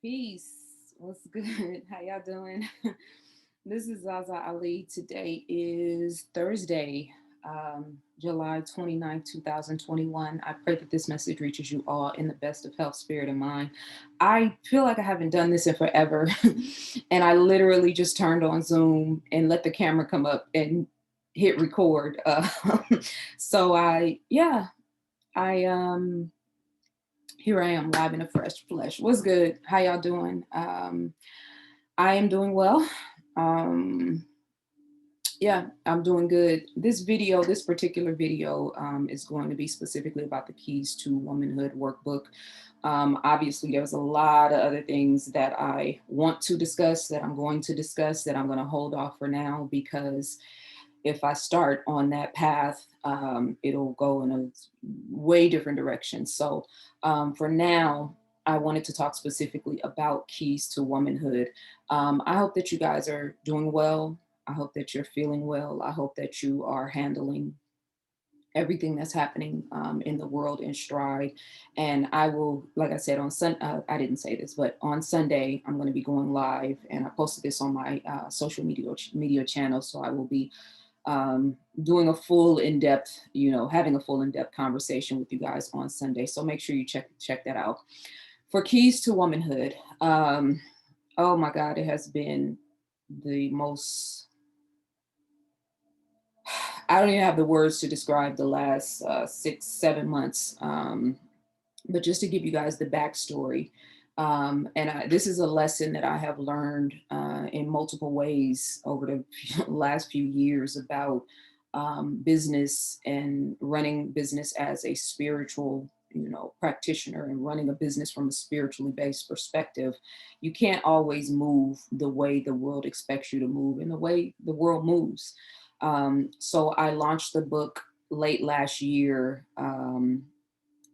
Peace. What's good? How y'all doing? This is Zaza Ali. Today is Thursday, July 29th, 2021. I pray that this message reaches you all in the best of health, spirit, and mind. I feel like I haven't done this in forever. And I literally just turned on Zoom and let the camera come up and hit record. So I here I am live in a fresh flesh. What's good? How y'all doing? I am doing well. Um, yeah, I'm doing good. This particular video, is going to be specifically about the keys to womanhood workbook. Obviously, there's a lot of other things that I want to discuss, that I'm going to discuss, that I'm going to hold off for now, because if I start on that path, it'll go in a way different direction. So for now, I wanted to talk specifically about keys to womanhood. I hope that you guys are doing well. I hope that you're feeling well. I hope that you are handling everything that's happening in the world in stride. And I will, like I said, I didn't say this, but on Sunday, I'm going to be going live, and I posted this on my social media channel. So I will be doing a full in-depth, having a full in-depth conversation with you guys on Sunday. So make sure you check that out. For keys to womanhood, oh my God, it has been the most, I don't even have the words to describe the last 6, 7 months. But just to give you guys the backstory, this is a lesson that I have learned in multiple ways over the last few years about business and running business as a spiritual, practitioner, and running a business from a spiritually based perspective. You can't always move the way the world expects you to move and the way the world moves. So I launched the book late last year.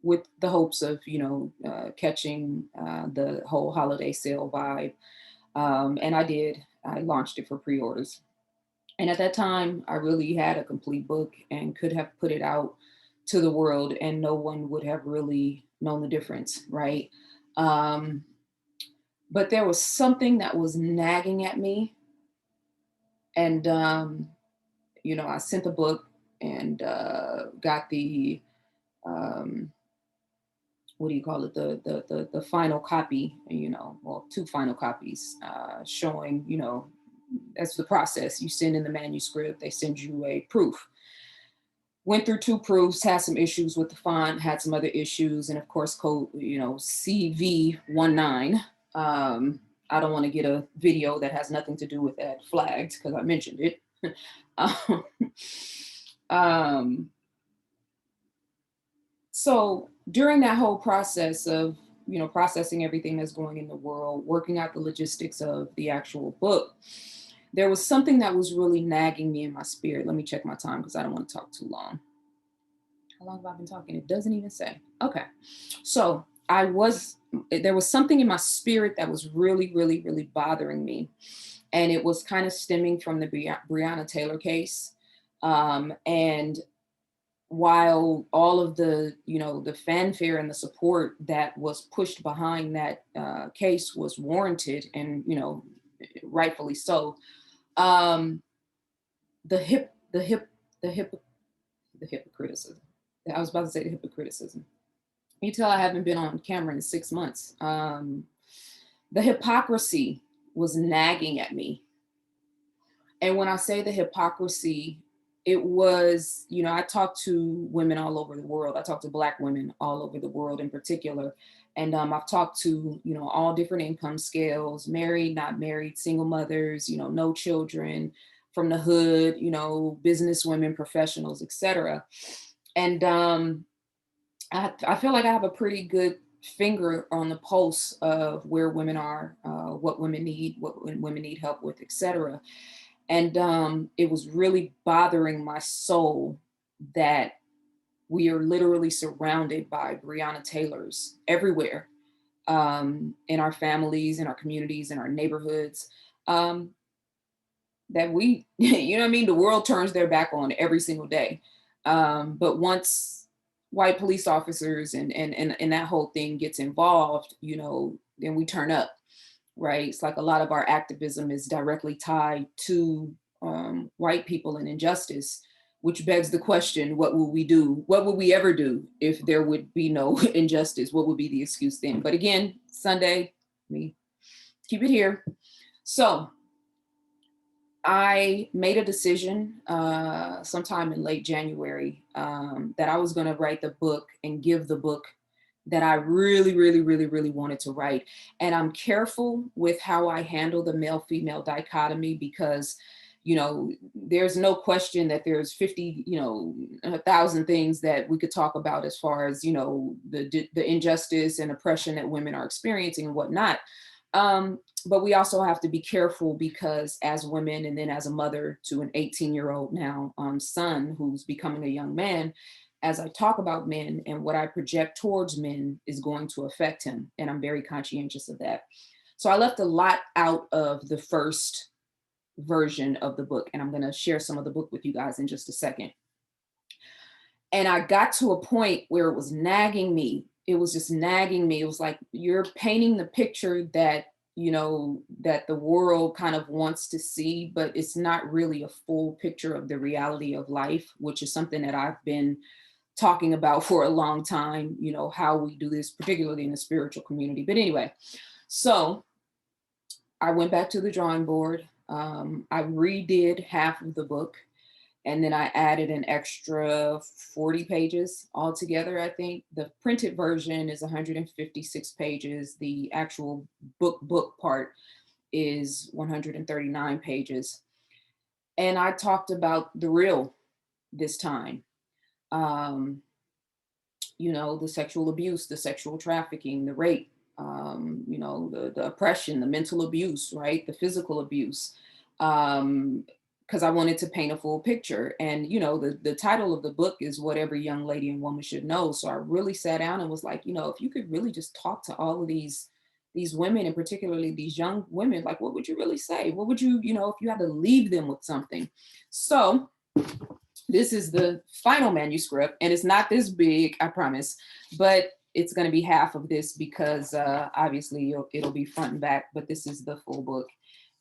With the hopes of, catching the whole holiday sale vibe. And I did. I launched it for pre-orders. And at that time, I really had a complete book and could have put it out to the world, and no one would have really known the difference, right? Um, but there was something that was nagging at me. And, I sent the book and got the, um, what do you call it, the final copy, well, two final copies, showing, that's the process. You send in the manuscript, they send you a proof. Went through two proofs, had some issues with the font, had some other issues, and of course code, CV19. I don't want to get a video that has nothing to do with that flagged because I mentioned it. um, um, so during that whole process of, processing everything that's going in the world, working out the logistics of the actual book, there was something that was really nagging me in my spirit. Let me check my time because I don't want to talk too long. How long have I been talking? It doesn't even say. Okay. So there was something in my spirit that was really, really, really bothering me. And it was kind of stemming from the Breonna Taylor case. And while all of the, the fanfare and the support that was pushed behind that case was warranted and, rightfully so, um, the hip, the hip, the hip, the hypocriticism. I was about to say the hypocriticism. You tell I haven't been on camera in 6 months. The hypocrisy was nagging at me. And when I say the hypocrisy, it was, I talk to women all over the world. I talk to Black women all over the world in particular. And I've talked to, all different income scales, married, not married, single mothers, no children, from the hood, business women, professionals, etc. And I feel like I have a pretty good finger on the pulse of where women are, what women need, what women need help with, etc. And it was really bothering my soul that we are literally surrounded by Breonna Taylors everywhere, in our families, in our communities, in our neighborhoods, that we, you know what I mean? The world turns their back on every single day. But once white police officers and that whole thing gets involved, then we turn up. right? It's like a lot of our activism is directly tied to white people and injustice, which begs the question, what will we do? What would we ever do if there would be no injustice? What would be the excuse then? But again, Sunday, me keep it here. So I made a decision sometime in late January that I was going to write the book and give the book that I really, really, really, really wanted to write. And I'm careful with how I handle the male female dichotomy because, you know, there's no question that there's 50, you know, 1,000 things that we could talk about as far as, you know, the injustice and oppression that women are experiencing and whatnot. But we also have to be careful because as women and then as a mother to an 18-year-old now son who's becoming a young man, as I talk about men and what I project towards men is going to affect him. And I'm very conscientious of that. So I left a lot out of the first version of the book, and I'm going to share some of the book with you guys in just a second. And I got to a point where it was nagging me. It was just nagging me. It was like, you're painting the picture that, you know, that the world kind of wants to see, but it's not really a full picture of the reality of life, which is something that I've been talking about for a long time, you know, how we do this, particularly in the spiritual community. But anyway, so I went back to the drawing board. I redid half of the book, and then I added an extra 40 pages altogether. I think the printed version is 156 pages. The actual book part is 139 pages. And I talked about the real this time. Um, you know, the sexual abuse, the sexual trafficking, the rape, you know, the oppression, the mental abuse, right? The physical abuse. Because I wanted to paint a full picture. And, you know, the title of the book is What Every Young Lady and Woman Should Know. So I really sat down and was like, you know, if you could really just talk to all of these women, and particularly these young women, like, what would you really say? What would you, you know, if you had to leave them with something? So this is the final manuscript, and it's not this big, I promise, but it's going to be half of this because obviously it'll be front and back, but this is the full book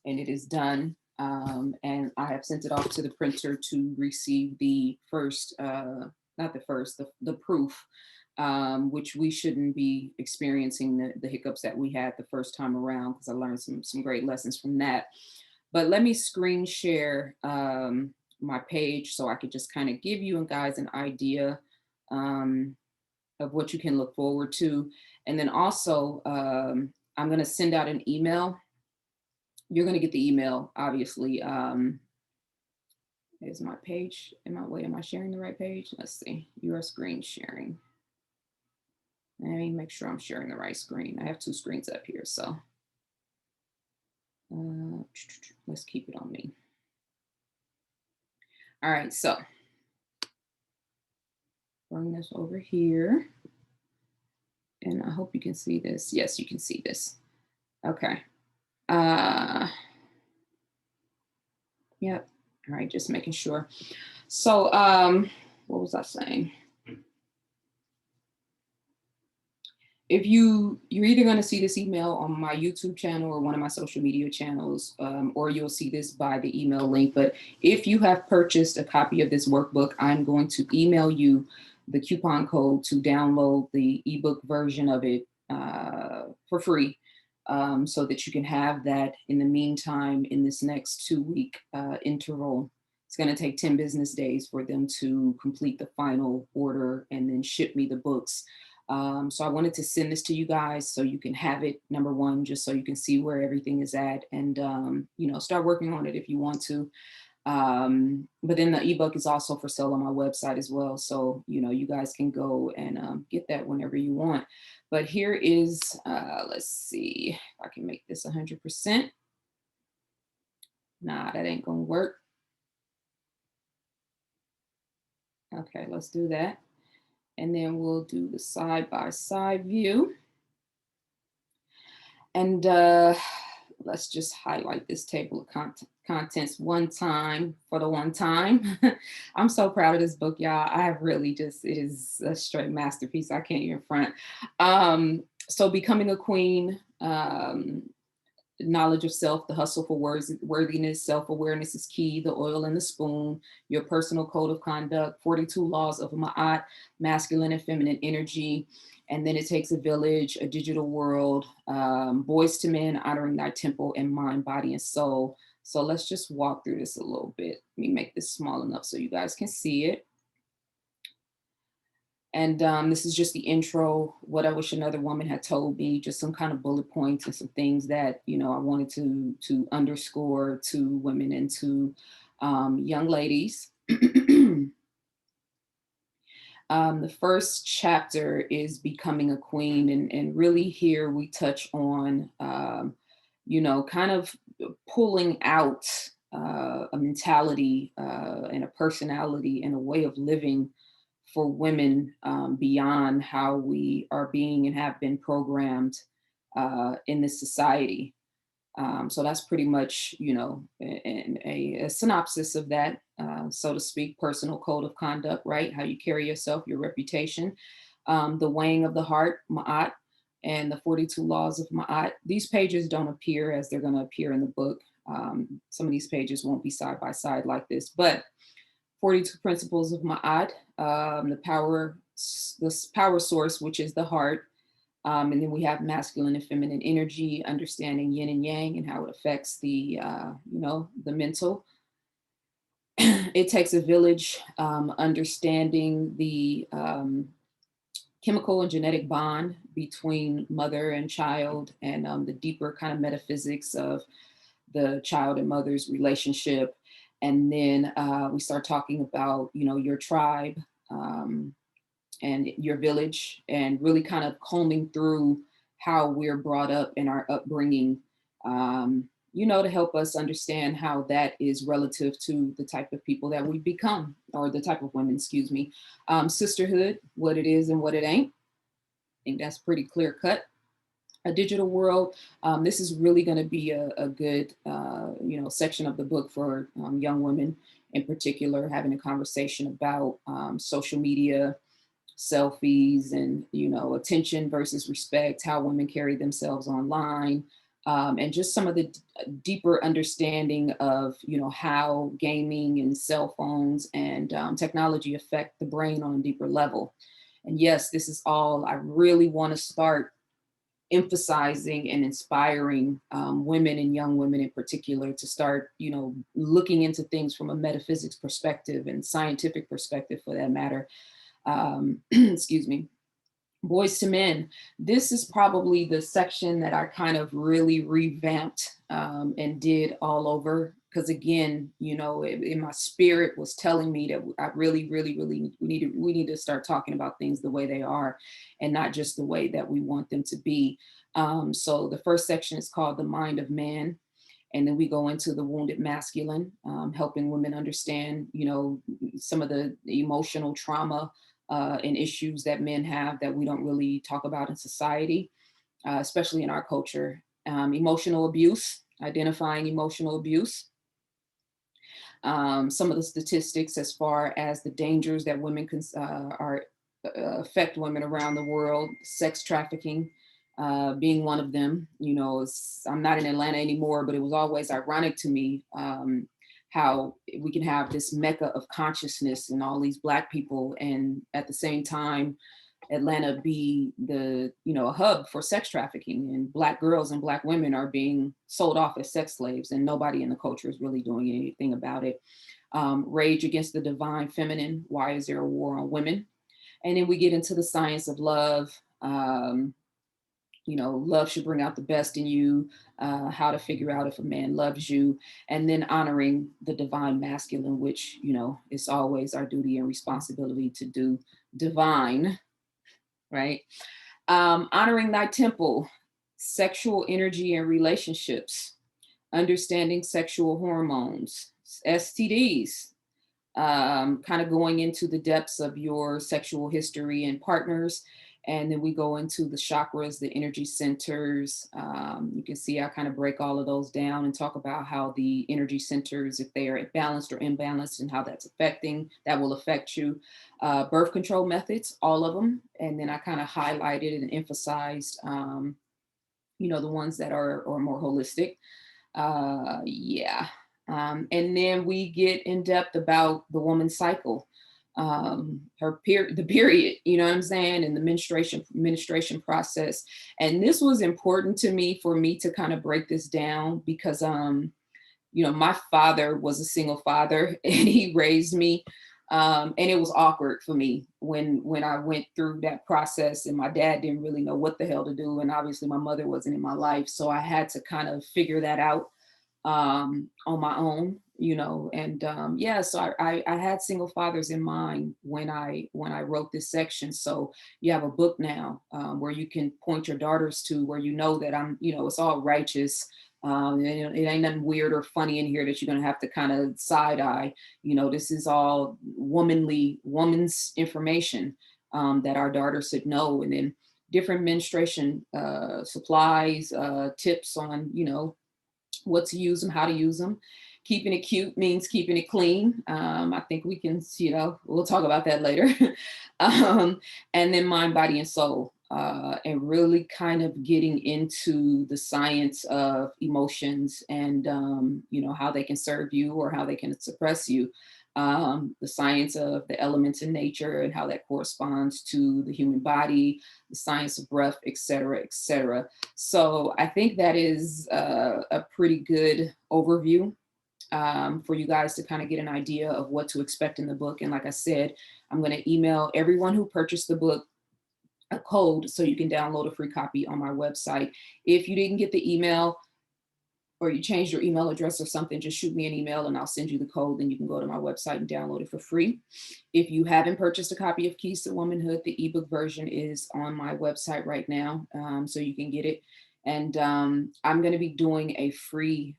and it is done. And I have sent it off to the printer to receive the first, not the first, the proof, which we shouldn't be experiencing the hiccups that we had the first time around, because I learned some great lessons from that. But let me screen share my page so I could just kind of give you guys an idea of what you can look forward to. And then also, I'm going to send out an email. You're going to get the email, obviously. Is my page, am I sharing the right page? Let's see, you are screen sharing. Let me make sure I'm sharing the right screen. I have two screens up here, so let's keep it on me. All right, so bring this over here. And I hope you can see this. Yes, you can see this. Okay. Yep. All right, just making sure. So what was I saying? If you're either going to see this email on my YouTube channel or one of my social media channels, or you'll see this by the email link. But if you have purchased a copy of this workbook, I'm going to email you the coupon code to download the ebook version of it for free, so that you can have that in the meantime in this next 2-week interval. It's going to take 10 business days for them to complete the final order and then ship me the books. So I wanted to send this to you guys so you can have it, number one, just so you can see where everything is at, and you know, start working on it if you want to. But then the ebook is also for sale on my website as well. So, you know, you guys can go and get that whenever you want. But here is, let's see if I can make this 100%. Nah, that ain't gonna work. Okay, let's do that. And then we'll do the side-by-side view. And let's just highlight this table of contents one time for the one time. I'm so proud of this book, y'all. I have really just, it is a straight masterpiece. I can't even front. So Becoming a Queen, knowledge of self, the hustle for worthiness, self-awareness is key, the oil and the spoon, your personal code of conduct, 42 laws of Ma'at, masculine and feminine energy, and then it takes a village, a digital world, boys to men, honoring thy temple, and mind, body, and soul. So let's just walk through this a little bit. Let me make this small enough so you guys can see it. And this is just the intro, what I wish another woman had told me, just some kind of bullet points and some things that, you know, I wanted to underscore to women and to young ladies. The first chapter is becoming a queen. And really here we touch on, you know, kind of pulling out a mentality and a personality and a way of living for women beyond how we are being and have been programmed in this society. So that's pretty much, you know, a synopsis of that, so to speak, personal code of conduct, right? How you carry yourself, your reputation, the weighing of the heart, Ma'at, and the 42 laws of Ma'at. These pages don't appear as they're going to appear in the book. Some of these pages won't be side by side like this, but 42 principles of Ma'at, this power source, which is the heart. And then we have masculine and feminine energy, understanding yin and yang and how it affects the, you know, the mental. It takes a village, understanding the chemical and genetic bond between mother and child, and the deeper kind of metaphysics of the child and mother's relationship. And then we start talking about, you know, your tribe, and your village, and really kind of combing through how we're brought up in our upbringing, you know, to help us understand how that is relative to the type of people that we become, or the type of women, excuse me. Sisterhood, what it is and what it ain't. I think that's pretty clear cut. A digital world. This is really going to be a good, you know, section of the book for young women in particular, having a conversation about social media, selfies, and, you know, attention versus respect, how women carry themselves online, and just some of the deeper understanding of, you know, how gaming and cell phones and technology affect the brain on a deeper level. And yes, this is all I really want to start emphasizing and inspiring women and young women in particular to start, you know, looking into things from a metaphysics perspective and scientific perspective for that matter. Excuse me. Boys to Men. This is probably the section that I kind of really revamped and did all over. Because again, you know, in my spirit was telling me that I really, really, really we need to start talking about things the way they are, and not just the way that we want them to be. So the first section is called The Mind of Man. And then we go into the wounded masculine, helping women understand, you know, some of the emotional trauma and issues that men have that we don't really talk about in society, especially in our culture. Emotional abuse, identifying emotional abuse. Some of the statistics as far as the dangers that women are affect women around the world, sex trafficking being one of them. You know, I'm not in Atlanta anymore, but it was always ironic to me how we can have this mecca of consciousness and all these Black people, and at the same time, Atlanta be the, you know, a hub for sex trafficking, and Black girls and Black women are being sold off as sex slaves, and nobody in the culture is really doing anything about it. Rage against the divine feminine. Why is there a war on women? And then we get into the science of love. You know, love should bring out the best in you, how to figure out if a man loves you, and then honoring the divine masculine, which, you know, it's always our duty and responsibility to do divine, right? Honoring thy temple, sexual energy and relationships, understanding sexual hormones, STDs, kind of going into the depths of your sexual history and partners. And then we go into the chakras, the energy centers. You can see I kind of break all of those down and talk about how the energy centers, if they are balanced or imbalanced, and how that will affect you. Birth control methods, all of them. And then I kind of highlighted and emphasized, the ones that are more holistic. Yeah. And then we get in depth about the woman's cycle, the period, you know what I'm saying, and the menstruation process. And this was important to me for me to kind of break this down because, my father was a single father and he raised me. And it was awkward for me when I went through that process, and my dad didn't really know what the hell to do. And obviously my mother wasn't in my life. So I had to kind of figure that out on my own, and yeah, so I had single fathers in mind when I wrote this section. So you have a book now where you can point your daughters to, where that I'm, it's all righteous. And it ain't nothing weird or funny in here that you're gonna have to kind of side eye. This is all woman's information that our daughters should know, and then different menstruation supplies, tips on what to use them, how to use them. Keeping it cute means keeping it clean. I think we can, we'll talk about that later. And then mind, body, and soul, and really kind of getting into the science of emotions and, how they can serve you or how they can suppress you. The science of the elements in nature and how that corresponds to the human body, the science of breath, et cetera, et cetera. So I think that is a pretty good overview for you guys to kind of get an idea of what to expect in the book. And like I said, I'm going to email everyone who purchased the book a code so you can download a free copy on my website. If you didn't get the email, or you changed your email address or something, just shoot me an email and I'll send you the code. Then you can go to my website and download it for free. If you haven't purchased a copy of Keys to Womanhood, the ebook version is on my website right now, so you can get it. And I'm going to be doing a free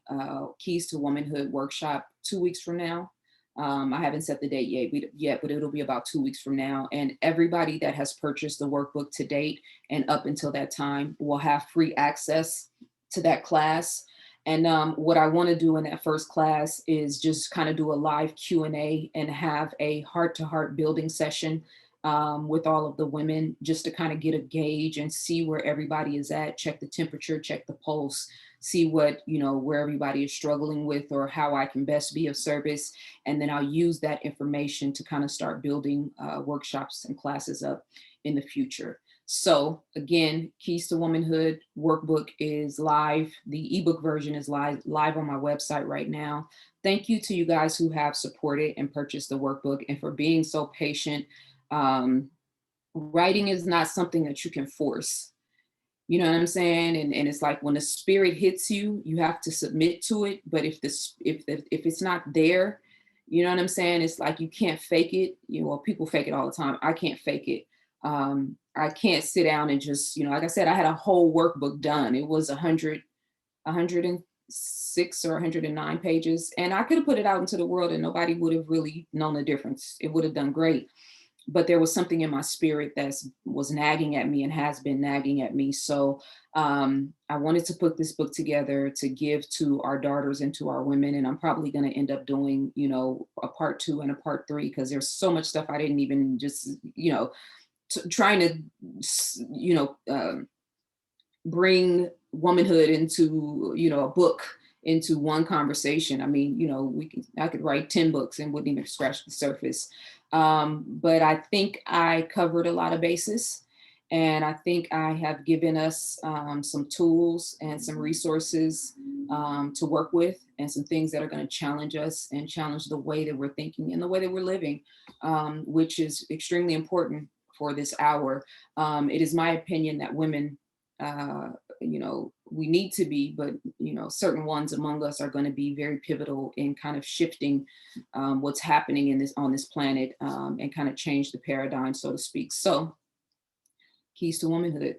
Keys to Womanhood workshop 2 weeks from now. I haven't set the date yet, but it'll be about 2 weeks from now. And everybody that has purchased the workbook to date and up until that time will have free access to that class. And what I want to do in that first class is just kind of do a live Q&A and have a heart-to-heart building session with all of the women, just to kind of get a gauge and see where everybody is at, check the temperature, check the pulse, see where everybody is struggling with or how I can best be of service. And then I'll use that information to kind of start building workshops and classes up in the future. So again, Keys to Womanhood workbook is live. The ebook version is live on my website right now. Thank you to you guys who have supported and purchased the workbook and for being so patient. Writing is not something that you can force. You know what I'm saying? And it's like when the spirit hits you, you have to submit to it. But if it's not there, you know what I'm saying? It's like you can't fake it. People fake it all the time. I can't fake it. I can't sit down and just, like I said, I had a whole workbook done. It was 106 or 109 pages. And I could have put it out into the world and nobody would have really known the difference. It would have done great. But there was something in my spirit that was nagging at me and has been nagging at me. So I wanted to put this book together to give to our daughters and to our women. And I'm probably going to end up doing, a part 2 and a part 3, because there's so much stuff I didn't even just, trying to, bring womanhood into, a book, into one conversation. I mean, I could write 10 books and wouldn't even scratch the surface. But I think I covered a lot of bases, and I think I have given us some tools and some resources to work with, and some things that are going to challenge us and challenge the way that we're thinking and the way that we're living, which is extremely important for this hour. It is my opinion that women, we need to be, but, certain ones among us are going to be very pivotal in kind of shifting what's happening on this planet, and kind of change the paradigm, so to speak. So, Keys to Womanhood.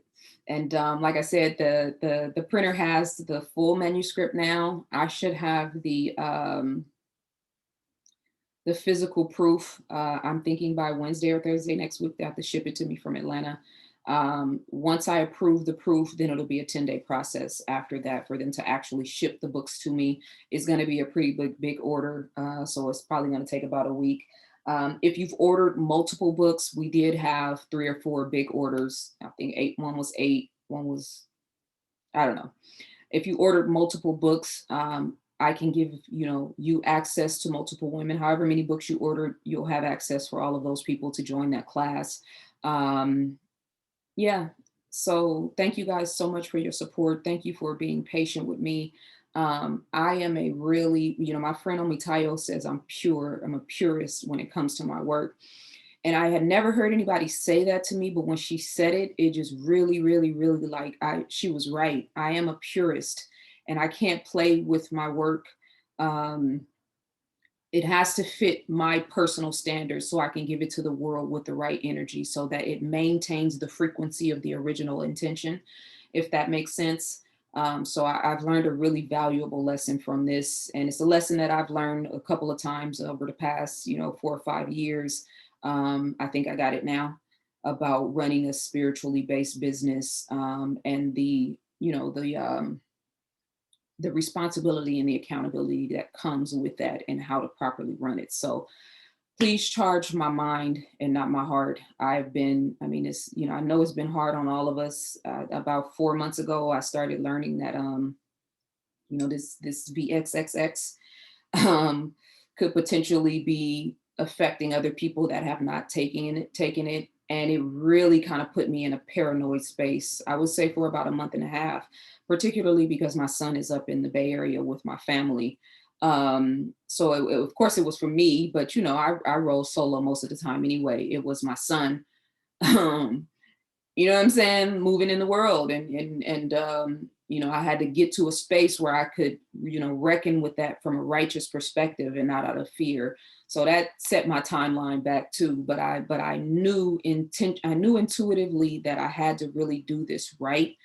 And like I said, the printer has the full manuscript now. I should have the physical proof. I'm thinking by Wednesday or Thursday next week. They have to ship it to me from Atlanta. Once I approve the proof, then it'll be a 10-day process after that for them to actually ship the books to me. It's going to be a pretty big order. So it's probably going to take about a week. If you've ordered multiple books, we did have 3 or 4 big orders. I think one was 8, one was I don't know. If you ordered multiple books, I can give, you access to multiple women. However many books you ordered, you'll have access for all of those people to join that class. Um, yeah. So thank you guys so much for your support. Thank you for being patient with me. I am a really, my friend Omitayo says I'm pure. I'm a purist when it comes to my work. And I had never heard anybody say that to me, but when she said it, it just really, really, really like she was right. I am a purist and I can't play with my work. Um, it has to fit my personal standards so I can give it to the world with the right energy so that it maintains the frequency of the original intention, if that makes sense. So I've learned a really valuable lesson from this. And it's a lesson that I've learned a couple of times over the past, 4 or 5 years. I think I got it now about running a spiritually based business, and the responsibility and the accountability that comes with that and how to properly run it. So please charge my mind and not my heart. I mean, I know it's been hard on all of us. About 4 months ago, I started learning that, this VXXX um, could potentially be affecting other people that have not taken it. And it really kind of put me in a paranoid space, I would say, for about a month and a half, particularly because my son is up in the Bay Area with my family. So of course it was for me, but I roll solo most of the time anyway. It was my son. Um, you know what I'm saying, moving in the world, and I had to get to a space where I could, reckon with that from a righteous perspective and not out of fear. So that set my timeline back too. I knew intuitively that I had to really do this right.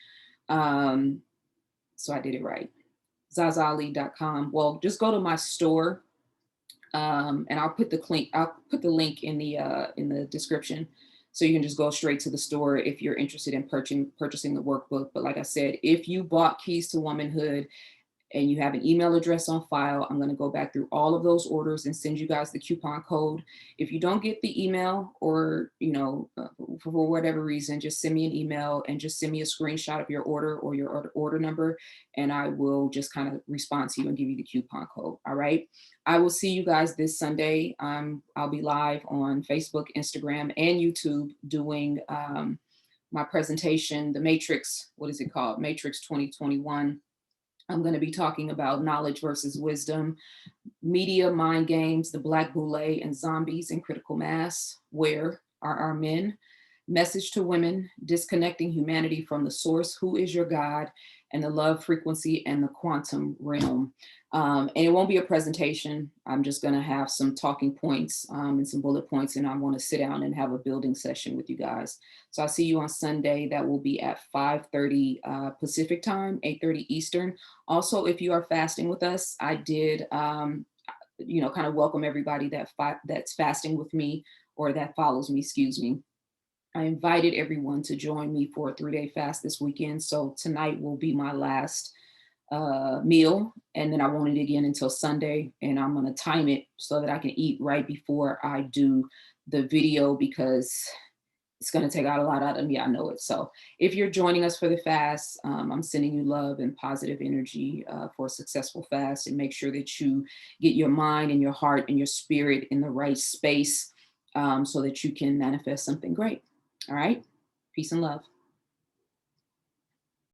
Um, so I did it right. Zazali.com. Well, just go to my store, and I'll put the link in the description, so you can just go straight to the store if you're interested in purchasing the workbook. But like I said, if you bought Keys to Womanhood and you have an email address on file, I'm going to go back through all of those orders and send you guys the coupon code. If you don't get the email, or, for whatever reason, just send me an email and just send me a screenshot of your order or your order number, and I will just kind of respond to you and give you the coupon code. All right. I will see you guys this Sunday. I'll be live on Facebook, Instagram, and YouTube doing my presentation, The Matrix. What is it called? Matrix 2021. I'm going to be talking about knowledge versus wisdom, media, mind games, the Black Boule, and zombies in critical mass. Where are our men? Message to women, disconnecting humanity from the source. Who is your God? And the love frequency and the quantum realm. And it won't be a presentation. I'm just going to have some talking points, and some bullet points, and I want to sit down and have a building session with you guys. So I'll see you on Sunday. That will be at 5:30 Pacific time, 8:30 Eastern. Also, if you are fasting with us, I did, kind of welcome everybody that's fasting with me, or that follows me, excuse me. I invited everyone to join me for a 3-day fast this weekend. So tonight will be my last meal, and then I won't eat again until Sunday. And I'm going to time it so that I can eat right before I do the video, because it's going to take out a lot out of me. I know it. So if you're joining us for the fast, I'm sending you love and positive energy for a successful fast, and make sure that you get your mind and your heart and your spirit in the right space, so that you can manifest something great. All right. Peace and love.